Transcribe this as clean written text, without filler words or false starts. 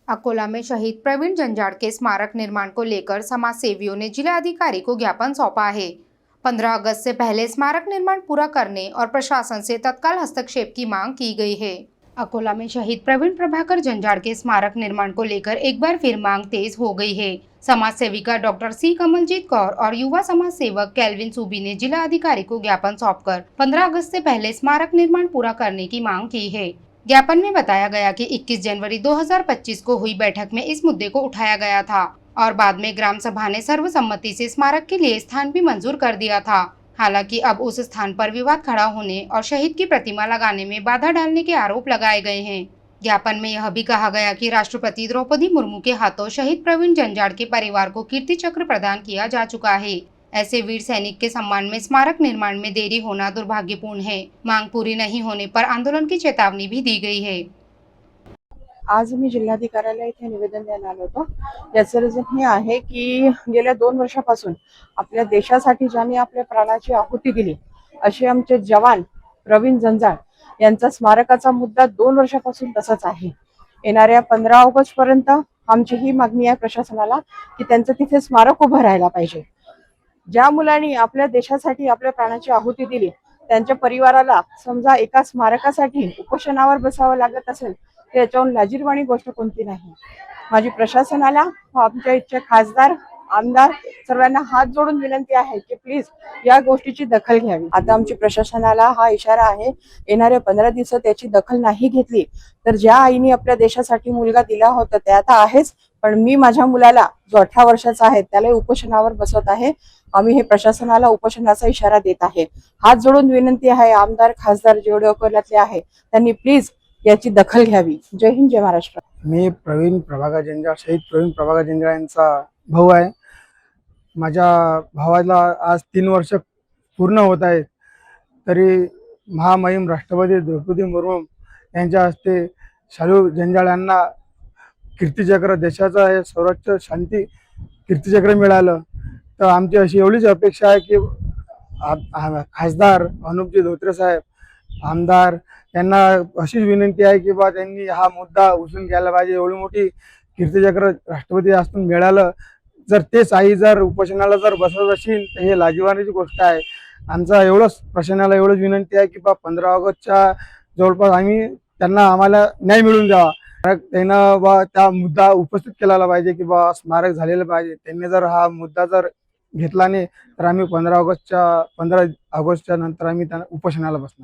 अकोला में शहीद प्रवीण जंजाड़ के स्मारक निर्माण को लेकर समाज सेवियों ने जिलाधिकारी को ज्ञापन सौंपा है। 15 अगस्त से पहले स्मारक निर्माण पूरा करने और प्रशासन से तत्काल हस्तक्षेप की मांग की गई है। अकोला में शहीद प्रवीण प्रभाकर जंजाड़ के स्मारक निर्माण को लेकर एक बार फिर मांग तेज हो गई है। समाज सेविका डॉक्टर सी कमलजीत कौर और युवा समाज सेवक कैल्विन सूबी ने जिला अधिकारी को ज्ञापन सौंपकर 15 अगस्त से पहले स्मारक निर्माण पूरा करने की मांग की है। ज्ञापन में बताया गया कि 21 जनवरी 2025 को हुई बैठक में इस मुद्दे को उठाया गया था और बाद में ग्राम सभा ने सर्वसम्मति से स्मारक के लिए स्थान भी मंजूर कर दिया था। हालांकि अब उस स्थान पर विवाद खड़ा होने और शहीद की प्रतिमा लगाने में बाधा डालने के आरोप लगाए गए हैं। ज्ञापन में यह भी कहा गया कि राष्ट्रपति द्रौपदी मुर्मू के हाथों शहीद प्रवीण जंजाड़ के परिवार को कीर्ति चक्र प्रदान किया जा चुका है। ऐसे वीर सैनिक के सम्मान में स्मारक निर्माण में देरी होना दुर्भाग्यपूर्ण है। मांग पूरी नहीं होने पर आंदोलन की चेतावनी भी दी गई है। आज मी जिल्हाधिकाऱ्याला इथे निवेदन द्यायला आलो होतो। याचं रिझन हे आहे की गेल्या 2 वर्षापासून आपल्या देशासाठी ज्यांनी आपल्या प्राणाची आहुती दिली असे आमचे जवान प्रवीण जंजाळ यांचा स्मारकाचा मुद्दा 2 वर्षापासून तसाच आहे। येणाऱ्या 15 ऑगस्ट पर्यंत आमची ही मागणी आहे प्रशासनाला की त्यांचं तिथे स्मारक उभं राहायला पाहिजे। ज्या मुलांनी आपल्या देशासाठी आपल्या प्राणाची आहुती दिली त्यांच्या परिवाराला समजा एका स्मारकासाठी उपोषणावर बसावं लागत असेल तर याच्याहून लाजिरवाणी गोष्ट कोणती नाही। माझी प्रशासनाला आमच्या इथचे खासदार आमदार सर्वांना हात जोडून विनंती आहे की प्लीज या गोष्टीची दखल घ्यावी। आता आमची प्रशासनाला हा इशारा आहे, येणाऱ्या 15 दिवसात त्याची दखल नाही घेतली तर ज्या आईने आपल्या देशासाठी मुलगा दिला होता ते आता आहेच, पण मी माझ्या मुलाला जो 18 वर्षाचा आहे त्याला उपोषणावर बसवत आहे। आम्ही हे प्रशासनाला उपोषणाचा इशारा देत आहे। हात जोडून विनंती आहे आमदार खासदार जेवढे अकोल्यातले आहे त्यांनी प्लीज याची दखल घ्यावी। जय हिंद जय महाराष्ट्र। मी प्रवीण प्रभाकर जंजाळ शहीद प्रवीण प्रभाकर जंजाळ यांचा भाऊ आहे। माझ्या भावाला आज 3 वर्ष पूर्ण होत आहेत, तरी महामहिम राष्ट्रपती द्रौपदी मुर्मू यांच्या हस्ते शालू जंजाळ यांना कीर्तिचक्र देशाचा हे सर्वोच्च शांती कीर्तिचक्र मिळालं। तर आमची अशी एवढीच अपेक्षा आहे की खासदार अनुपजी धोत्रे साहेब आमदार यांना अशीच विनंती आहे की बा त्यांनी हा मुद्दा उचलून घ्यायला पाहिजे। एवढी मोठी कीर्तिचक्र राष्ट्रपती हस्तून मिळालं, जर तेच आई जर उपोषणाला जर बसवत असेल तर हे लाजिरवाणीची गोष्ट आहे। आमचा एवढंच प्रशासनाला एवढंच विनंती आहे की बा 15 ऑगस्टच्या जवळपास आम्हाला न्याय मिळून द्यावा। त्यांना बा त्या मुद्दा उपस्थित केला पाहिजे की बा स्मारक झालेलं पाहिजे। त्यांनी जर हा मुद्दा जर घेतला नाही तर आम्ही 15 ऑगस्टच्या नंतर आम्ही त्यांना उपोषणाला बसणार।